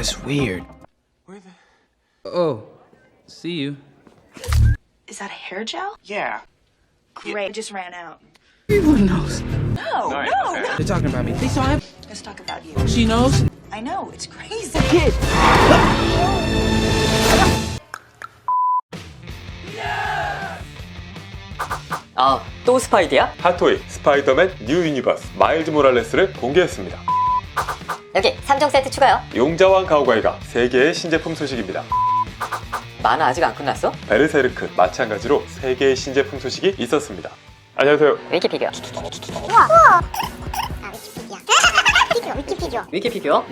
That's weird. Oh, see you. Is that a hair gel? Yeah. Great, it just ran out. Everyone knows. No, Sorry, no, okay. no. They're talking about me. They saw him. Let's talk about you. She knows. I know, it's crazy. Kid. 아, 또 스파이디야? 핫토이 스파이더맨 뉴 유니버스 마일즈 모랄레스를 공개했습니다. 여기 3종 세트 추가요. 용자왕 가오가이가 3개의 신제품 소식입니다. 만화 아직 안 끝났어? 베르세르크 마찬가지로 3개의 신제품 소식이 있었습니다. 안녕하세요. 위키피디오. 위키피디오.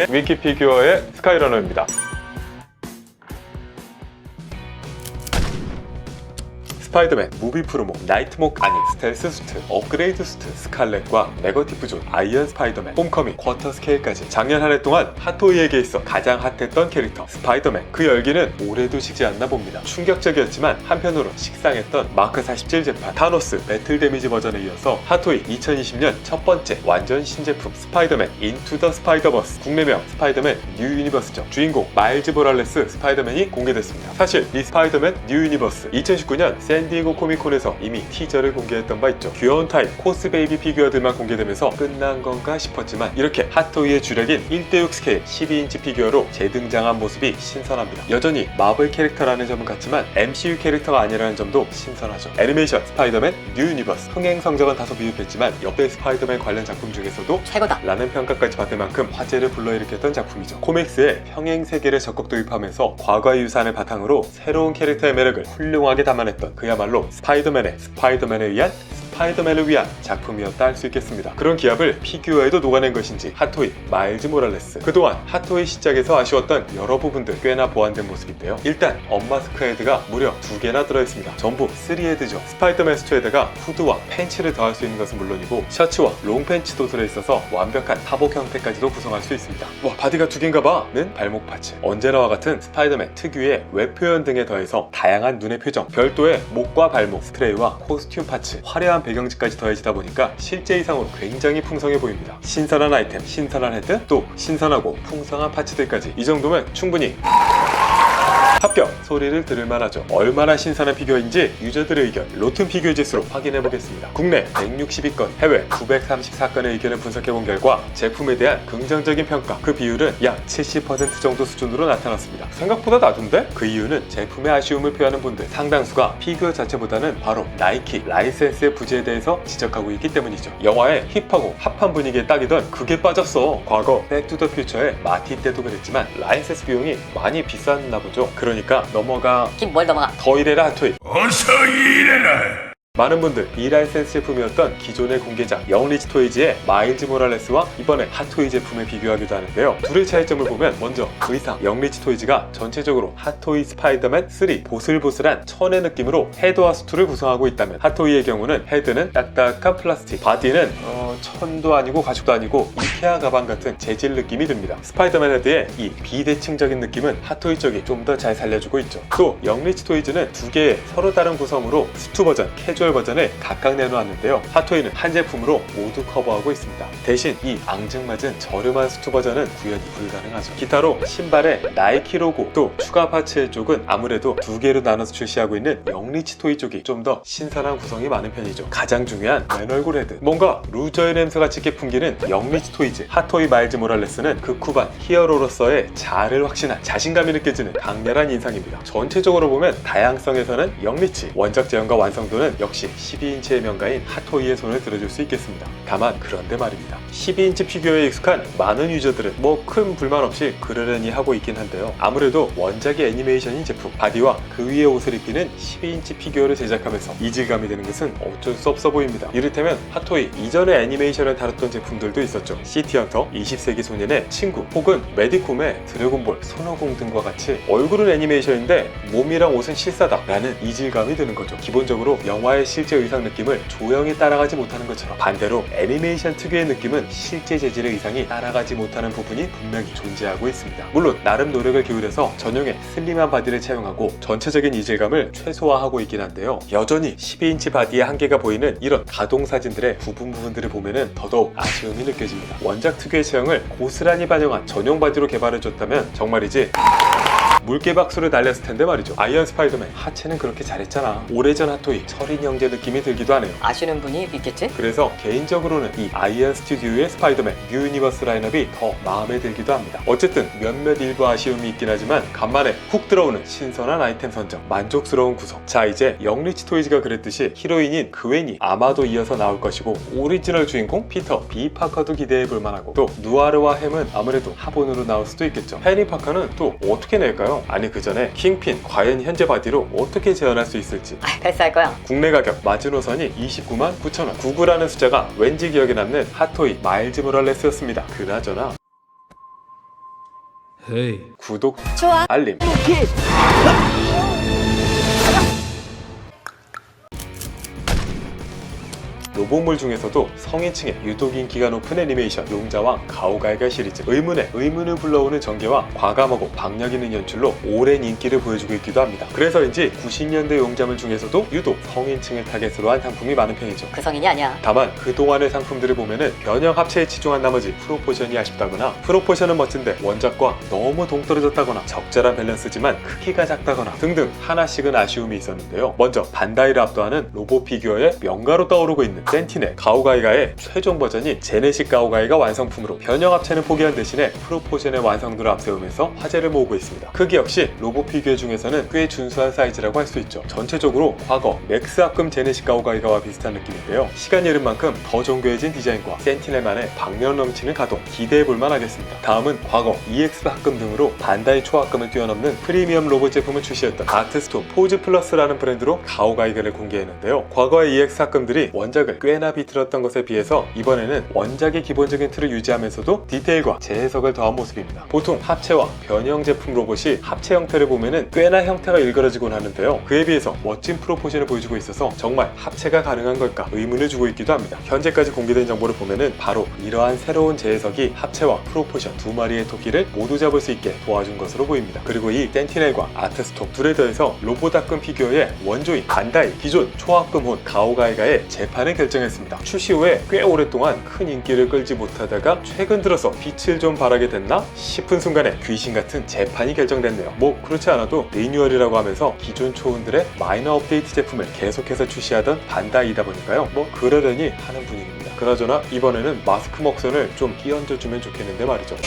위키피규어의 스카이러너입니다. 스파이더맨 무비 프로모 나이트목 아닌 스텔스 수트 업그레이드 수트 스칼렛과 네거티브 존 아이언 스파이더맨 홈커밍 쿼터 스케일까지 작년 한 해 동안 핫토이에게 있어 가장 핫했던 캐릭터 스파이더맨. 그 열기는 올해도 식지 않나 봅니다. 충격적이었지만 한편으로 식상했던 마크 47 재판 타노스 배틀 데미지 버전에 이어서 핫토이 2020년 첫 번째 완전 신제품 스파이더맨 인투 더 스파이더버스, 국내명 스파이더맨 뉴 유니버스죠. 주인공 마일즈 모랄레스 스파이더맨이 공개됐습니다. 사실 이 스파이더맨 뉴 유니버스 2019년 샌디에고 코미콘에서 이미 티저를 공개했던 바 있죠. 귀여운 타입 코스 베이비 피규어들만 공개되면서 끝난 건가 싶었지만 이렇게 핫토이의 주력인 1:6 스케일 12인치 피규어로 재등장한 모습이 신선합니다. 여전히 마블 캐릭터라는 점은 같지만 MCU 캐릭터가 아니라는 점도 신선하죠. 애니메이션 스파이더맨 뉴 유니버스 흥행 성적은 다소 미흡했지만 역대 스파이더맨 관련 작품 중에서도 최고다 라는 평가까지 받을 만큼 화제를 불러일으켰던 작품이죠. 코믹스에 평행 세계를 적극 도입하면서 과거의 유산을 바탕으로 새로운 캐릭터의 매력을 훌륭하게 담아냈던 그야말로 스파이더맨에 의한 스파이더맨을 위한 작품이었다 할 수 있겠습니다. 그런 기합을 피규어에도 녹아낸 것인지 핫토이 마일즈 모랄레스. 그동안 핫토이 시작에서 아쉬웠던 여러 부분들 꽤나 보완된 모습인데요. 일단 엄마스크 헤드가 무려 2개나 들어있습니다. 전부 3헤드죠. 스파이더맨 수트에다가 후드와 팬츠를 더할 수 있는 것은 물론이고 셔츠와 롱팬츠도 들어있어서 완벽한 타복 형태까지도 구성할 수 있습니다. 와, 바디가 2개인가 봐! 는 발목 파츠, 언제나와 같은 스파이더맨 특유의 웹 표현 등에 더해서 다양한 눈의 표정, 별도의 목과 발목, 스프레이와 코스튬 파츠, 화려한 배경지까지 더해지다 보니까 실제 이상으로 굉장히 풍성해 보입니다. 신선한 아이템, 신선한 헤드, 또 신선하고 풍성한 파츠들까지. 이 정도면 충분히 합격! 소리를 들을만 하죠. 얼마나 신선한 피규어인지 유저들의 의견 로튼 피규어 지수로 확인해보겠습니다. 국내 162건, 해외 934건의 의견을 분석해본 결과 제품에 대한 긍정적인 평가, 그 비율은 약 70% 정도 수준으로 나타났습니다. 생각보다 낮은데? 그 이유는 제품의 아쉬움을 표하는 분들 상당수가 피규어 자체보다는 바로 나이키 라이센스의 부재에 대해서 지적하고 있기 때문이죠. 영화의 힙하고 핫한 분위기에 딱이던 그게 빠졌어. 과거 백투더퓨처의 마티 때도 그랬지만 라이센스 비용이 많이 비쌌나 보죠. 그러니까 넘어가 뭘 넘어가? 더 이래라 핫토이. 어서 일어나. 많은 분들 비라이센스 제품이었던 기존의 공개작 영리치 토이즈의 마일즈 모랄레스와 이번에 핫토이 제품을 비교하기도 하는데요. 둘의 차이점을 보면 먼저 의상, 영리치 토이즈가 전체적으로 핫토이 스파이더맨 3 보슬보슬한 천의 느낌으로 헤드와 수트를 구성하고 있다면 핫토이의 경우는 헤드는 딱딱한 플라스틱, 바디는 천도 아니고 가죽도 아니고 이케아 가방 같은 재질 느낌이 듭니다. 스파이더맨 헤드의 이 비대칭적인 느낌은 핫토이 쪽이 좀 더 잘 살려주고 있죠. 또 영리치 토이즈는 2개의 서로 다른 구성으로 수트 버전, 캐주얼 버전을 각각 내놓았는데요. 핫토이는 한 제품으로 모두 커버하고 있습니다. 대신 이 앙증맞은 저렴한 수트 버전은 구현이 불가능하죠. 기타로 신발에 나이키 로고, 또 추가 파츠의 쪽은 아무래도 2개로 나눠서 출시하고 있는 영리치 토이 쪽이 좀 더 신선한 구성이 많은 편이죠. 가장 중요한 맨 얼굴 헤드, 뭔가 루저의 냄새가 짙게 풍기는 영리치 토이즈. 핫토이 마일즈 모랄레스는 극후반 히어로로서의 자아를 확신한 자신감이 느껴지는 강렬한 인상입니다. 전체적으로 보면 다양성에서는 영리치, 원작 제형과 완성도는 역시 12인치의 명가인 핫토이의 손을 들어줄 수 있겠습니다. 다만 그런데 말입니다. 12인치 피규어에 익숙한 많은 유저들은 뭐 큰 불만 없이 그러려니 하고 있긴 한데요. 아무래도 원작의 애니메이션인 제품, 바디와 그 위에 옷을 입히는 12인치 피규어를 제작하면서 이질감이 되는 것은 어쩔 수 없어 보입니다. 이를테면 핫토이 이전의 애니메이션을 다뤘던 제품들도 있었죠. 시티헌터, 20세기 소년의 친구, 혹은 메디콤의 드래곤볼, 손오공 등과 같이 얼굴은 애니메이션인데 몸이랑 옷은 실사다 라는 이질감이 드는 거죠. 기본적으로 영화의 만화의 실제 의상 느낌을 조형이 따라가지 못하는 것처럼, 반대로 애니메이션 특유의 느낌은 실제 재질의 의상이 따라가지 못하는 부분이 분명히 존재하고 있습니다. 물론 나름 노력을 기울여서 전용의 슬림한 바디를 채용하고 전체적인 이질감을 최소화하고 있긴 한데요, 여전히 12인치 바디의 한계가 보이는 이런 가동 사진들의 부분들을 보면은 더더욱 아쉬움이 느껴집니다. 원작 특유의 체형을 고스란히 반영한 전용 바디로 개발해줬다면 정말이지 물개 박수를 날렸을 텐데 말이죠. 아이언 스파이더맨 하체는 그렇게 잘했잖아. 오래전 핫토이 철인 형제 느낌이 들기도 하네요. 아시는 분이 있겠지? 그래서 개인적으로는 이 아이언 스튜디오의 스파이더맨 뉴 유니버스 라인업이 더 마음에 들기도 합니다. 어쨌든 몇몇 일부 아쉬움이 있긴 하지만 간만에 훅 들어오는 신선한 아이템 선정, 만족스러운 구성. 자, 이제 영리치 토이즈가 그랬듯이 히로인인 그웬이 아마도 이어서 나올 것이고, 오리지널 주인공 피터 B 파커도 기대해볼 만하고, 또 누아르와 햄은 아무래도 합본으로 나올 수도 있겠죠. 해리 파커는 또 어떻게 낼까요? 아니, 그 전에 킹핀 과연 현재 바디로 어떻게 재현할 수 있을지. 패스할 거야. 국내 가격 마지노선이 299만 9천원. 99라는 숫자가 왠지 기억에 남는 핫토이 마일즈 모랄레스였습니다. 그나저나 Hey. 구독, 좋아. 알림. 로봇물 중에서도 성인층에 유독 인기가 높은 애니메이션 용자왕 가오가이가 시리즈, 의문에 의문을 불러오는 전개와 과감하고 박력 있는 연출로 오랜 인기를 보여주고 있기도 합니다. 그래서인지 90년대 용자물 중에서도 유독 성인층을 타겟으로 한 상품이 많은 편이죠. 그 성인이 아니야. 다만 그동안의 상품들을 보면은 변형 합체에 치중한 나머지 프로포션이 아쉽다거나, 프로포션은 멋진데 원작과 너무 동떨어졌다거나, 적절한 밸런스지만 크기가 작다거나 등등 하나씩은 아쉬움이 있었는데요. 먼저 반다이를 압도하는 로봇 피규어의 명가로 떠오르고 있는 센티넬 가오가이가의 최종 버전인 제네식 가오가이가 완성품으로, 변형 합체는 포기한 대신에 프로포션의 완성도를 앞세우면서 화제를 모으고 있습니다. 크기 역시 로봇 피규어 중에서는 꽤 준수한 사이즈라고 할 수 있죠. 전체적으로 과거 맥스 합금 제네식 가오가이가와 비슷한 느낌인데요, 시간이 흐른 만큼 더 정교해진 디자인과 센티넬만의 박력 넘치는 가동, 기대해볼만 하겠습니다. 다음은 과거 EX 합금 등으로 반다이 초합금을 뛰어넘는 프리미엄 로봇 제품을 출시했던 아트스톤 포즈 플러스라는 브랜드로 가오가이가를 공개했는데요, 과거의 EX 합금들이 원작을 꽤나 비틀었던 것에 비해서 이번에는 원작의 기본적인 틀을 유지하면서도 디테일과 재해석을 더한 모습입니다. 보통 합체와 변형 제품 로봇이 합체 형태를 보면은 꽤나 형태가 일그러지곤 하는데요, 그에 비해서 멋진 프로포션을 보여주고 있어서 정말 합체가 가능한 걸까 의문을 주고 있기도 합니다. 현재까지 공개된 정보를 보면은 바로 이러한 새로운 재해석이 합체와 프로포션 두 마리의 토끼를 모두 잡을 수 있게 도와준 것으로 보입니다. 그리고 이 센티넬과 아트스톱 둘에 더해서 로봇 합금 피규어의 원조인 반다이 기존 초합금혼 가오가이가의 재판을 결정했습니다. 출시 후에 꽤 오랫동안 큰 인기를 끌지 못하다가 최근 들어서 빛을 좀 발하게 됐나 싶은 순간에 귀신 같은 재판이 결정됐네요. 뭐 그렇지 않아도 리뉴얼이라고 하면서 기존 초혼들의 마이너 업데이트 제품을 계속해서 출시하던 반다이다 보니까요, 뭐 그러려니 하는 분위기입니다. 그나저나 이번에는 마스크 먹선을 좀 끼얹어주면 좋겠는데 말이죠.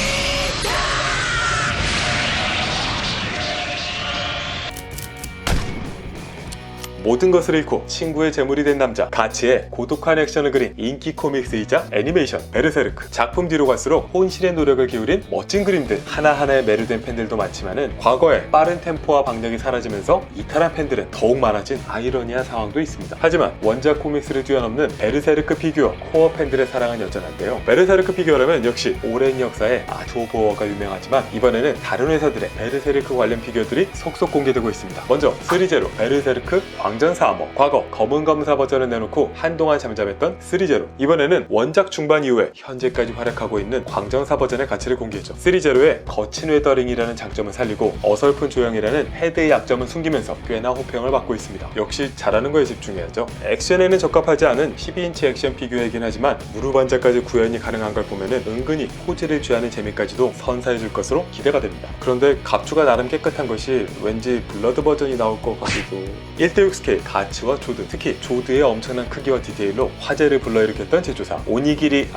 모든 것을 잃고 친구의 재물이 된 남자 가치의 고독한 액션을 그린 인기 코믹스이자 애니메이션 베르세르크. 작품 뒤로 갈수록 혼신의 노력을 기울인 멋진 그림들, 하나하나에 매료된 팬들도 많지만은 과거에 빠른 템포와 박력이 사라지면서 이탈한 팬들은 더욱 많아진 아이러니한 상황도 있습니다. 하지만 원작 코믹스를 뛰어넘는 베르세르크 피규어 코어 팬들의 사랑은 여전한데요, 베르세르크 피규어라면 역시 오랜 역사의 아토보어가 유명하지만 이번에는 다른 회사들의 베르세르크 관련 피규어들이 속속 공개되고 있습니다. 먼저 3제로 베르세르크 광전사 아머. 과거 검은 검사 버전을 내놓고 한동안 잠잠했던 3제로, 이번에는 원작 중반 이후에 현재까지 활약하고 있는 광전사 버전의 가치를 공개했죠. 3제로의 거친 웨더링이라는 장점을 살리고 어설픈 조형이라는 헤드의 약점은 숨기면서 꽤나 호평을 받고 있습니다. 역시 잘하는 거에 집중해야죠. 액션에는 적합하지 않은 12인치 액션 피규어이긴 하지만 무릎 안자까지 구현이 가능한 걸 보면은 은근히 포즈를 취하는 재미까지도 선사해줄 것으로 기대가 됩니다. 그런데 갑주가 나름 깨끗한 것이 왠지 블러드 버전이 나올 것 같기도. 1:6 스케일 가츠와 조드, 특히 조드의 엄청난 크기와 디테일로 화제를 불러일으켰던 제조사 오니기리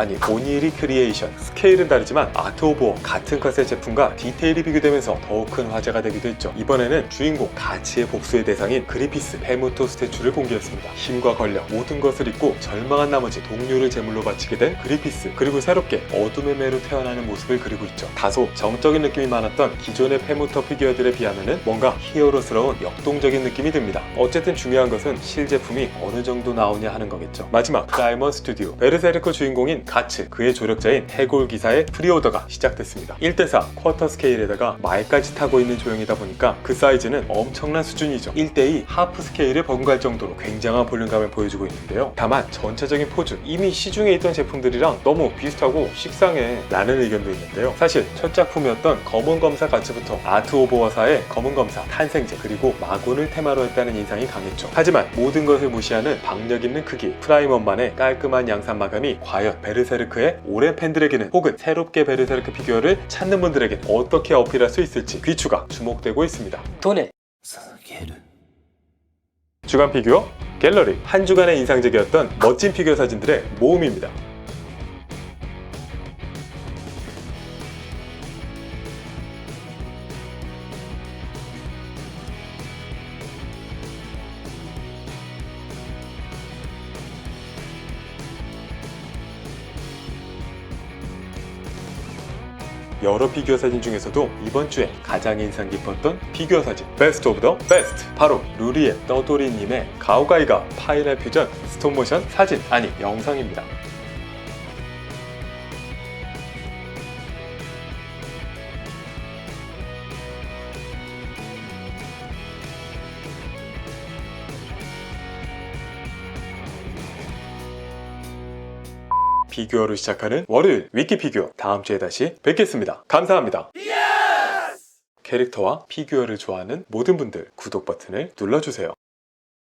크리에이션. 스케일은 다르지만 아트 오브 같은 컷의 제품과 디테일이 비교되면서 더욱 큰 화제가 되기도 했죠. 이번에는 주인공 가츠의 복수의 대상인 그리피스 페무토 스태츄를 공개했습니다. 힘과 권력 모든 것을 잊고 절망한 나머지 동료를 제물로 바치게 된 그리피스, 그리고 새롭게 어둠의 매로 태어나는 모습을 그리고 있죠. 다소 정적인 느낌이 많았던 기존의 페무토 피규어들에 비하면은 뭔가 히어로스러운 역동적인 느낌이 듭니다. 어쨌든 하지만 중요한 것은 실제품이 어느 정도 나오냐 하는 거겠죠. 마지막 프라이머 스튜디오. 베르세르크 주인공인 가츠, 그의 조력자인 해골 기사의 프리오더가 시작됐습니다. 1대4 쿼터 스케일에다가 말까지 타고 있는 조형이다 보니까 그 사이즈는 엄청난 수준이죠. 1대2 하프 스케일에 버금갈 정도로 굉장한 볼륨감을 보여주고 있는데요. 다만 전체적인 포즈, 이미 시중에 있던 제품들이랑 너무 비슷하고 식상해 라는 의견도 있는데요. 사실 첫 작품이었던 검은 검사 가츠부터 아트 오버워사의 검은 검사, 탄생제, 그리고 마군을 테마로 했다는 인상이 강했죠. 하지만 모든 것을 무시하는 박력 있는 크기, 프라이머만의 깔끔한 양산 마감이 과연 베르세르크의 오랜 팬들에게는, 혹은 새롭게 베르세르크 피규어를 찾는 분들에게 어떻게 어필할 수 있을지 귀추가 주목되고 있습니다. 돈을 주간 피규어 갤러리. 한 주간의 인상적이었던 멋진 피규어 사진들의 모음입니다. 여러 피규어 사진 중에서도 이번 주에 가장 인상 깊었던 피규어 사진, 베스트 오브 더 베스트, 바로 루리의 떠돌이님의 가오가이가 파이널 퓨전 스톱모션 사진, 아니 영상입니다. 피규어로 시작하는 월요일 위키피규어, 다음 주에 다시 뵙겠습니다. 감사합니다. 캐릭터와 피규어를 좋아하는 모든 분들 구독 버튼을 눌러주세요.